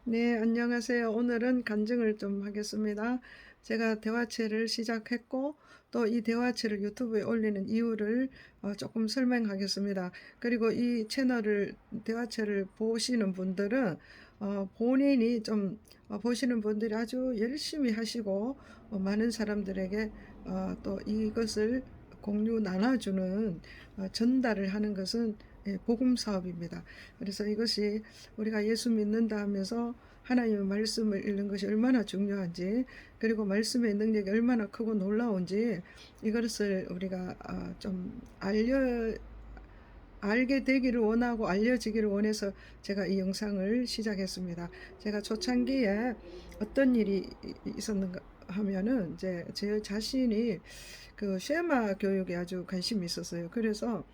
네, 안녕하세요. 오늘은 간증을 좀 하겠습니다. 제가 대화체를 시작했고, 또 이 대화체를 유튜브에 올리는 이유를 조금 설명하겠습니다. 그리고 이 채널을, 대화체를 보시는 분들은, 본인이 좀, 보시는 분들이 아주 열심히 하시고, 많은 사람들에게 또 이것을 공유 나눠주는, 전달을 하는 것은 복음 사업입니다. 그래서 이것이 우리가 예수 믿는다 하면서 하나님의 말씀을 읽는 것이 얼마나 중요한지, 그리고 말씀의 능력이 얼마나 크고 놀라운지, 이것을 우리가 좀 알게 되기를 원하고 알려지기를 원해서 제가 이 영상을 시작했습니다. 제가 초창기에 어떤 일이 있었는가 하면은, 이제 제 자신이 그 쉐마 교육에 아주 관심이 있었어요. 그래서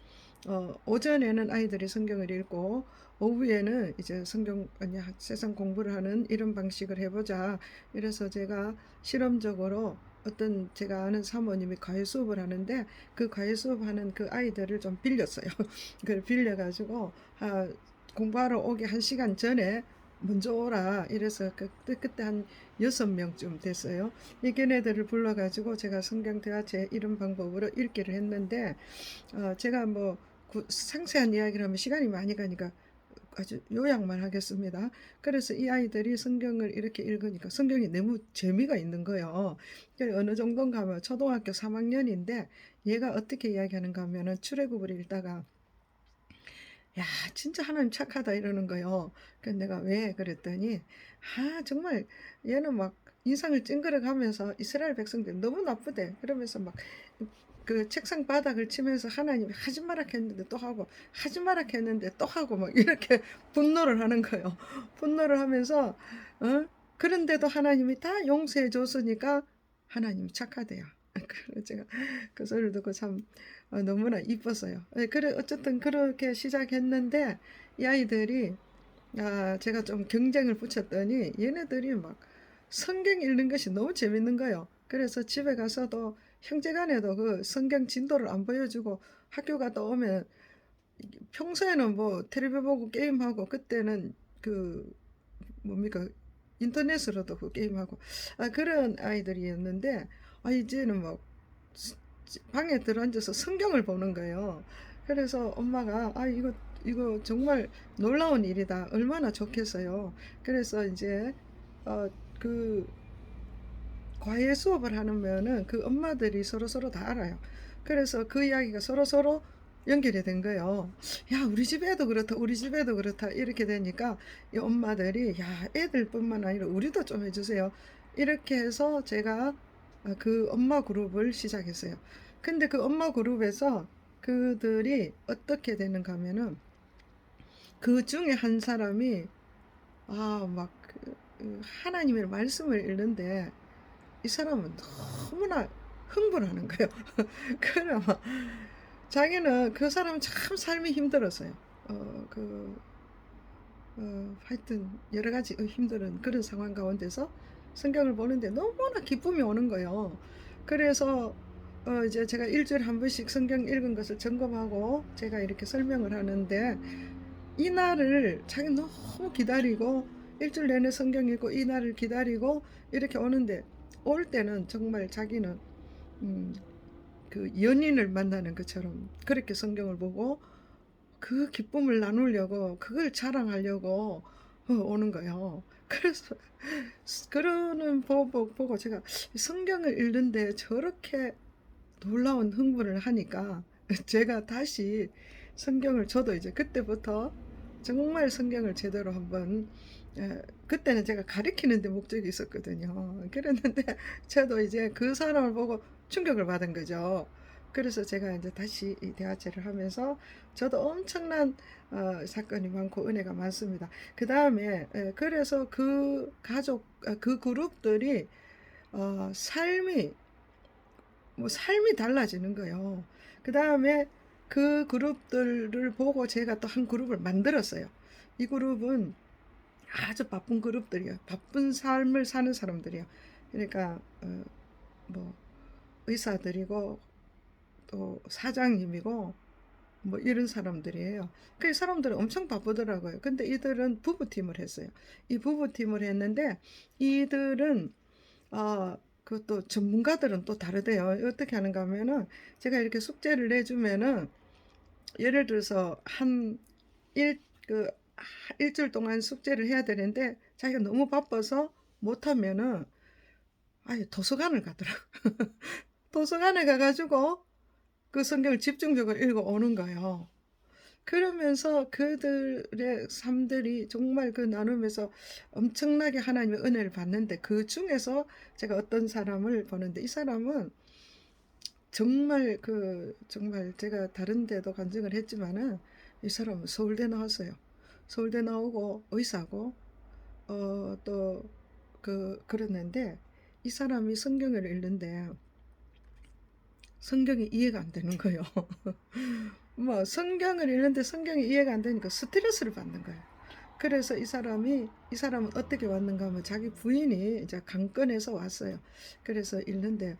오전에는 아이들이 성경을 읽고, 오후에는 이제 성경, 아니, 세상 공부를 하는 이런 방식을 해보자. 이래서 제가 실험적으로 어떤 제가 아는 사모님이 과외 수업을 하는데, 그 과외 수업하는 그 아이들을 좀 빌렸어요. 그걸 빌려가지고 공부하러 오기 1시간 전에 먼저 오라 이래서 그때 한 6명쯤 됐어요. 이 걔네들을 불러가지고 제가 성경 대화제 이런 방법으로 읽기를 했는데, 제가 뭐 상세한 이야기를 하면 시간이 많이 가니까 아주 요약만 하겠습니다. 그래서 이 아이들이 성경을 이렇게 읽으니까 성경이 너무 재미가 있는 거예요. 어느 정도인가 하면 초등학교 3학년인데, 얘가 어떻게 이야기하는가 하면은 출애굽을 읽다가 야, 진짜 하나님 착하다 이러는 거예요. 그래서 내가 왜 그랬더니, 정말 얘는 막 인상을 찡그려 가면서 이스라엘 백성들 너무 나쁘대. 그러면서 막 그 책상 바닥을 치면서 하나님이 하지 마라 했는데 또 하고, 하지 마라 했는데 또 하고, 막 이렇게 분노를 하는 거예요. 분노를 하면서, 그런데도 하나님이 다 용서해 줬으니까 하나님이 착하대요. 그래서 제가 그 소리를 듣고 참 너무나 이뻤어요. 그래 어쨌든 그렇게 시작했는데, 이 아이들이 제가 좀 경쟁을 붙였더니 얘네들이 막 성경 읽는 것이 너무 재밌는 거예요. 그래서 집에 가서도 형제간에도 그 성경 진도를 안 보여주고, 학교 갔다 오면 평소에는 뭐 텔레비 보고 게임하고, 그때는 그 뭡니까, 인터넷으로도 그 게임하고 그런 아이들이었는데, 이제는 막 방에 들어앉아서 성경을 보는 거예요. 그래서 엄마가 이거 정말 놀라운 일이다. 얼마나 좋겠어요. 그래서 이제 그 과외 수업을 하면은 그 엄마들이 서로서로 다 알아요. 그래서 그 이야기가 서로서로 연결이 된 거예요. 야, 우리 집 애도 그렇다, 우리 집 애도 그렇다. 이렇게 되니까 이 엄마들이, 야, 애들뿐만 아니라 우리도 좀 해주세요. 이렇게 해서 제가 그 엄마 그룹을 시작했어요. 근데 그 엄마 그룹에서 그들이 어떻게 되는가 하면은, 그 중에 한 사람이 막 하나님의 말씀을 읽는데, 이 사람은 너무나 흥분하는 거예요. 그래 자기는 그 사람은 참 삶이 힘들었어요. 그 하여튼 여러 가지 힘든 그런 상황 가운데서 성경을 보는데 너무나 기쁨이 오는 거예요. 그래서 이제 제가 일주일에 한 번씩 성경 읽은 것을 점검하고 제가 이렇게 설명을 하는데, 이 날을 자기 너무 기다리고, 일주일 내내 성경 읽고 이 날을 기다리고 이렇게 오는데, 올 때는 정말 자기는 음, 그 연인을 만나는 것처럼 그렇게 성경을 보고 그 기쁨을 나누려고, 그걸 자랑하려고 오는 거예요. 그래서 그러는 보고 제가 성경을 읽는데 저렇게 놀라운 흥분을 하니까 제가 다시 성경을, 저도 이제 그때부터 정말 성경을 제대로 한번, 그때는 제가 가리키는 데 목적이 있었거든요. 그랬는데 저도 이제 그 사람을 보고 충격을 받은 거죠. 그래서 제가 이제 다시 이 대화체를 하면서 저도 엄청난 사건이 많고 은혜가 많습니다. 그 다음에 그래서 그 가족, 그 그룹들이 삶이, 뭐 삶이 달라지는 거예요. 그 다음에 그 그룹들을 보고 제가 또 한 그룹을 만들었어요. 이 그룹은 아주 바쁜 그룹들이에요. 바쁜 삶을 사는 사람들이에요. 그러니까 뭐 의사들이고 또 사장님이고 뭐 이런 사람들이에요. 그 사람들은 엄청 바쁘더라고요. 근데 이들은 부부팀을 했어요. 이 부부팀을 했는데 이들은 그것도 전문가들은 또 다르대요. 어떻게 하는가 하면은 제가 이렇게 숙제를 내주면은 예를 들어서 그 일주일 동안 숙제를 해야 되는데 자기가 너무 바빠서 못하면은 아예 도서관을 가더라고. 도서관에 가가지고 그 성경을 집중적으로 읽어 오는 거예요. 그러면서 그들의 삶들이 정말 그 나눔에서 엄청나게 하나님의 은혜를 받는데 그 중에서 제가 어떤 사람을 보는데 이 사람은 정말 제가 다른 데도 간증을 했지만은 이 사람은 서울대 나왔어요. 서울대 나오고 의사고 또 그랬는데 이 사람이 성경을 읽는데 성경이 이해가 안 되는 거예요. 뭐 성경을 읽는데 성경이 이해가 안 되니까 스트레스를 받는 거예요. 그래서 이 사람은 어떻게 왔는가 하면 자기 부인이 이제 강권에서 왔어요. 그래서 읽는데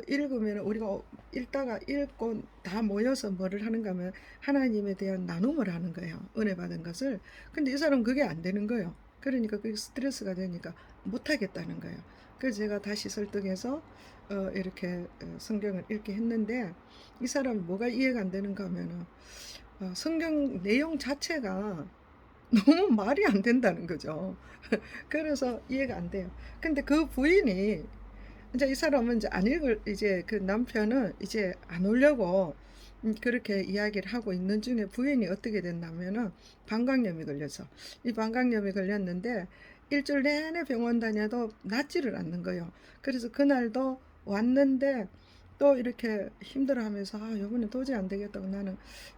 읽으면 우리가 읽다가 읽고 다 모여서 뭐를 하는가 하면 하나님에 대한 나눔을 하는 거예요. 은혜 받은 것을. 근데 이 사람은 그게 안 되는 거예요. 그러니까 그게 스트레스가 되니까 못 하겠다는 거예요. 그래서 제가 다시 설득해서 이렇게 성경을 읽게 했는데 이 사람이 뭐가 이해가 안 되는가 하면은 성경 내용 자체가 너무 말이 안 된다는 거죠. 그래서 이해가 안 돼요. 근데 그 부인이 이제 이 사람은 이제 안 읽을 이제 그 남편은 이제 안 오려고 그렇게 이야기를 하고 있는 중에 부인이 어떻게 됐냐면은 방광염이 걸려서 이 방광염이 걸렸는데 일주일 내내 병원 다녀도 낫지를 않는 거예요. 그래서 그날도 왔는데 또 이렇게 힘들어하면서 요번에 도저히 안 되겠다고 나는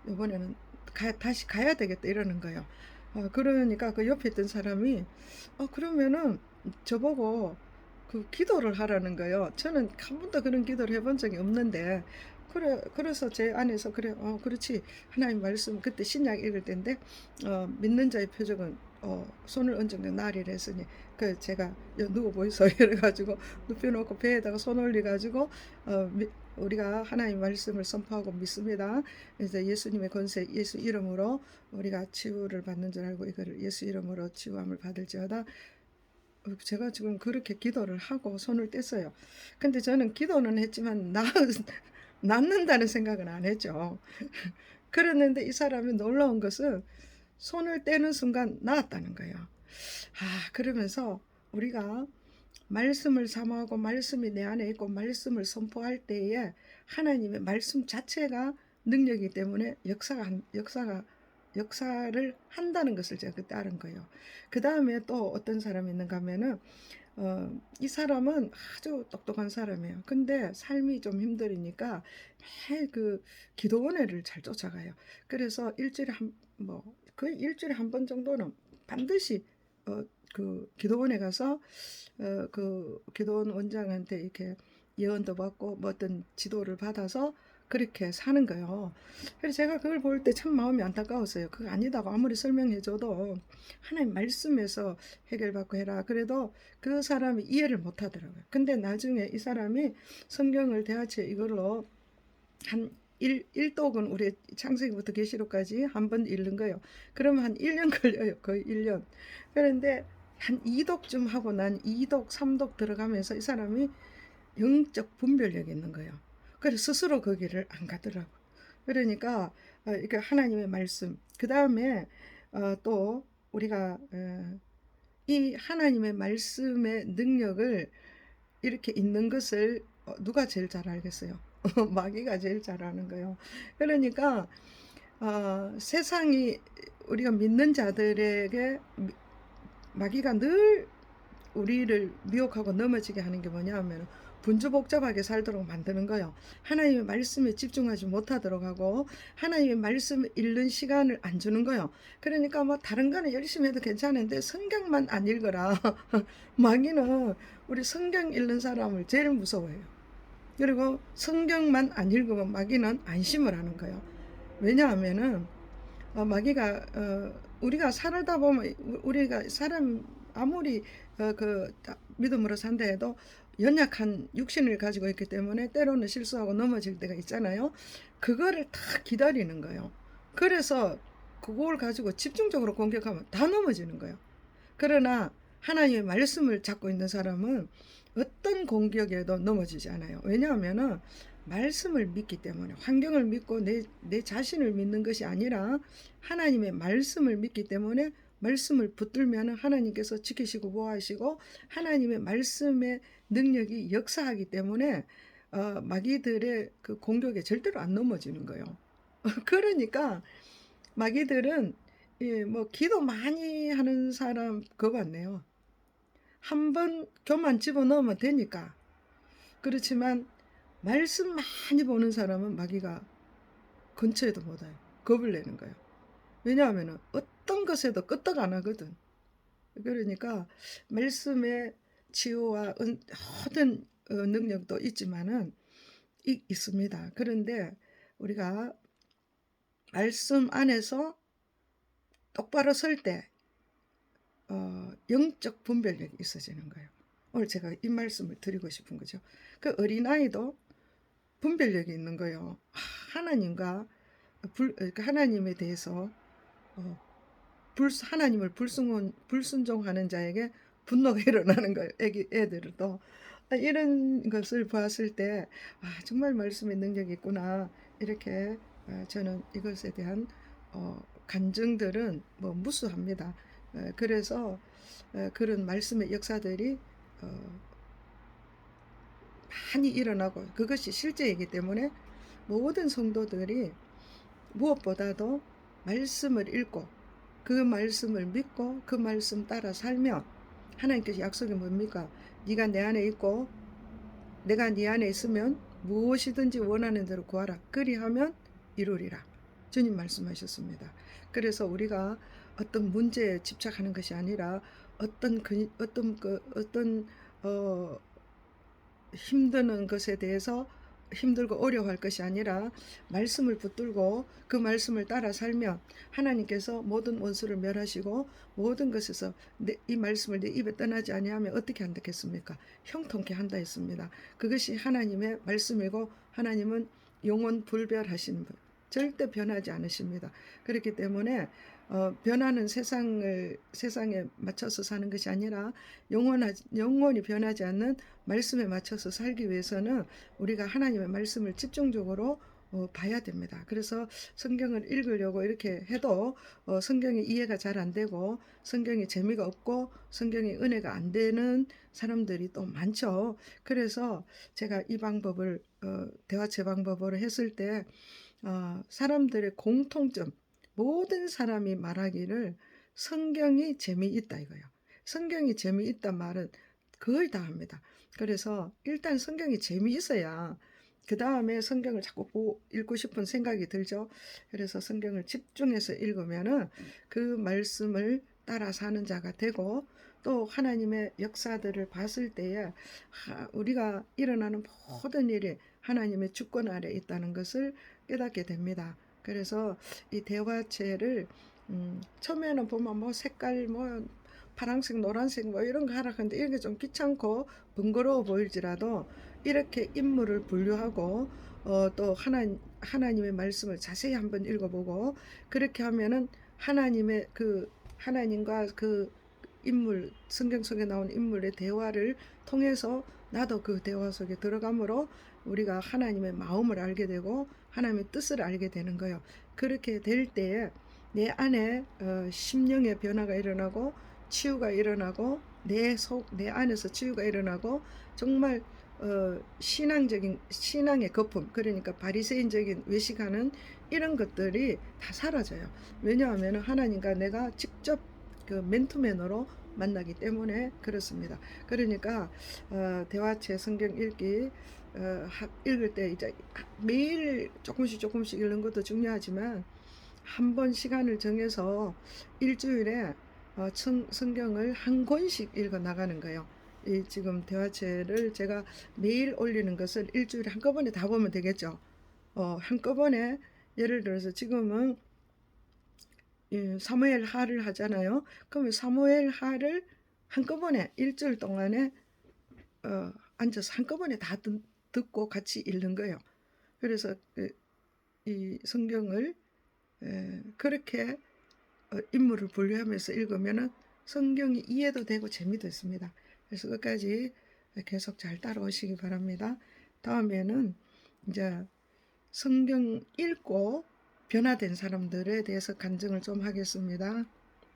요번에는 다시 가야 되겠다 이러는 거예요. 그러니까 그 옆에 있던 사람이 그러면은 저보고 그 기도를 하라는 거예요. 저는 한 번도 그런 기도를 해본 적이 없는데 그래서 제 안에서 그래 그렇지 하나님 말씀 그때 신약 읽을 때인데 믿는 자의 표적은 손을 얹은 게 날이라 했으니 그 제가 누워 보이소 이래가지고 눕혀놓고 배에다가 손 올려가지고 우리가 하나님 말씀을 선포하고 믿습니다. 이제 예수님의 권세 예수 이름으로 우리가 치유를 받는 줄 알고 이거를 예수 이름으로 치유함을 받을지어다. 제가 지금 그렇게 기도를 하고 손을 뗐어요. 근데 저는 기도는 했지만 낫는다는 생각은 안 했죠. 그랬는데 이 사람이 놀라운 것은 손을 떼는 순간 나았다는 거예요. 그러면서 우리가 말씀을 사모하고 말씀이 내 안에 있고 말씀을 선포할 때에 하나님의 말씀 자체가 능력이기 때문에 역사를 한다는 것을 제가 그때 알은 거예요. 그 다음에 또 어떤 사람이 있는가 하면은 이 사람은 아주 똑똑한 사람이에요. 근데 삶이 좀 힘들으니까 매일 그 기도원회를 잘 쫓아가요. 그래서 거의 일주일에 한 번 정도는 반드시 그 기도원에 가서 그 기도원 원장한테 이렇게 예언도 받고 뭐 어떤 지도를 받아서 그렇게 사는 거예요. 그래서 제가 그걸 볼 때 참 마음이 안타까웠어요. 그거 아니다고 아무리 설명해줘도 하나님 말씀에서 해결받고 해라. 그래도 그 사람이 이해를 못 하더라고요. 근데 나중에 이 사람이 성경을 대화체 이걸로 한 1독은 우리 창세기부터 계시록까지 한 번 읽는 거예요. 그러면 한 1년 걸려요. 거의 1년. 그런데 한 2독쯤 하고 난 2독, 3독 들어가면서 이 사람이 영적 분별력이 있는 거예요. 그래서 스스로 거기를 안 가더라고. 그러니까 이렇게 하나님의 말씀. 그 다음에 또 우리가 이 하나님의 말씀의 능력을 이렇게 있는 것을 누가 제일 잘 알겠어요? 마귀가 제일 잘 아는 거예요. 그러니까 세상이 우리가 믿는 자들에게 마귀가 늘 우리를 미혹하고 넘어지게 하는 게 뭐냐 하면 분주복잡하게 살도록 만드는 거예요. 하나님의 말씀에 집중하지 못하도록 하고 하나님의 말씀을 읽는 시간을 안 주는 거예요. 그러니까 뭐 다른 거는 열심히 해도 괜찮은데 성경만 안 읽어라. 마귀는 우리 성경 읽는 사람을 제일 무서워해요. 그리고 성경만 안 읽으면 마귀는 안심을 하는 거예요. 왜냐하면은 마귀가 우리가 살다 보면 우리가 사람 아무리 믿음으로 산다 해도 연약한 육신을 가지고 있기 때문에 때로는 실수하고 넘어질 때가 있잖아요. 그거를 다 기다리는 거예요. 그래서 그걸 가지고 집중적으로 공격하면 다 넘어지는 거예요. 그러나 하나님의 말씀을 잡고 있는 사람은 어떤 공격에도 넘어지지 않아요. 왜냐하면은 말씀을 믿기 때문에, 환경을 믿고 내 자신을 믿는 것이 아니라 하나님의 말씀을 믿기 때문에, 말씀을 붙들면 하나님께서 지키시고 보호하시고 하나님의 말씀의 능력이 역사하기 때문에 마귀들의 그 공격에 절대로 안 넘어지는 거예요. 그러니까 마귀들은 뭐 기도 많이 하는 사람 그거 같네요. 한 번 교만 집어넣으면 되니까. 그렇지만 말씀 많이 보는 사람은 마귀가 근처에도 못 와요. 겁을 내는 거예요. 왜냐하면 어떤 것에도 끄떡 안 하거든. 그러니까 말씀의 치유와 모든 능력도 있지만은 있습니다. 그런데 우리가 말씀 안에서 똑바로 설때 영적 분별력이 있어지는 거예요. 오늘 제가 이 말씀을 드리고 싶은 거죠. 그 어린아이도 분별력이 있는 거예요. 하나님과 하나님에 대해서 어, 하나님을 불순종하는 자에게 분노가 일어나는 거예요. 애들도 이런 것을 봤을 때 정말 말씀의 능력이 있구나. 이렇게 저는 이것에 대한 간증들은 뭐 무수합니다. 그래서 그런 말씀의 역사들이 어, 많이 일어나고 그것이 실제이기 때문에 모든 성도들이 무엇보다도 말씀을 읽고 그 말씀을 믿고 그 말씀 따라 살면, 하나님께서 약속이 뭡니까? 네가 내 안에 있고 내가 네 안에 있으면 무엇이든지 원하는 대로 구하라. 그리하면 이루리라. 주님 말씀하셨습니다. 그래서 우리가 어떤 문제에 집착하는 것이 아니라 어떤 힘드는 것에 대해서 힘들고 어려워할 것이 아니라 말씀을 붙들고 그 말씀을 따라 살면 하나님께서 모든 원수를 멸하시고 모든 것에서 이 말씀을 내 입에 떠나지 아니하면 어떻게 한다겠습니까? 형통케 한다 했습니다. 그것이 하나님의 말씀이고 하나님은 영원 불변하신 분, 절대 변하지 않으십니다. 그렇기 때문에 변하는 세상에 맞춰서 사는 것이 아니라 영원히 변하지 않는 말씀에 맞춰서 살기 위해서는 우리가 하나님의 말씀을 집중적으로 봐야 됩니다. 그래서 성경을 읽으려고 이렇게 해도 성경이 이해가 잘 안 되고 성경이 재미가 없고 성경이 은혜가 안 되는 사람들이 또 많죠. 그래서 제가 이 방법을 대화체 방법으로 했을 때 사람들의 공통점, 모든 사람이 말하기를 성경이 재미있다 이거예요. 성경이 재미있단 말은 거의 다 합니다. 그래서 일단 성경이 재미있어야 그 다음에 성경을 자꾸 읽고 싶은 생각이 들죠. 그래서 성경을 집중해서 읽으면은 그 말씀을 따라 사는 자가 되고, 또 하나님의 역사들을 봤을 때에 우리가 일어나는 모든 일이 하나님의 주권 아래 있다는 것을 깨닫게 됩니다. 그래서 이 대화체를 처음에는 보면 뭐 색깔 뭐 파란색, 노란색 뭐 이런 거 하라 하는데 이런 게 좀 귀찮고 번거로워 보일지라도 이렇게 인물을 분류하고 또 하나님의 말씀을 자세히 한번 읽어보고 그렇게 하면은 하나님과 그 인물, 성경 속에 나온 인물의 대화를 통해서 나도 그 대화 속에 들어감으로 우리가 하나님의 마음을 알게 되고 하나님의 뜻을 알게 되는 거예요. 그렇게 될 때에 내 안에 심령의 변화가 일어나고 치유가 일어나고 내 안에서 치유가 일어나고 정말 신앙의 거품, 그러니까 바리새인적인 외식하는 이런 것들이 다 사라져요. 왜냐하면 하나님과 내가 직접 그 맨투맨으로 만나기 때문에 그렇습니다. 그러니까 대화체 성경 읽기 읽을 때 이제 매일 조금씩 읽는 것도 중요하지만 한 번 시간을 정해서 일주일에 성경을 한 권씩 읽어 나가는 거예요. 이 지금 대화체를 제가 매일 올리는 것을 일주일에 한꺼번에 다 보면 되겠죠. 한꺼번에 예를 들어서 지금은 사무엘 하를 하잖아요. 그러면 사무엘 하를 한꺼번에 일주일 동안에 앉아서 한꺼번에 다 듣고 같이 읽는 거예요. 그래서 이 성경을 그렇게 인물을 분류하면서 읽으면은 성경이 이해도 되고 재미도 있습니다. 그래서 끝까지 계속 잘 따라오시기 바랍니다. 다음에는 이제 성경 읽고 변화된 사람들에 대해서 간증을 좀 하겠습니다.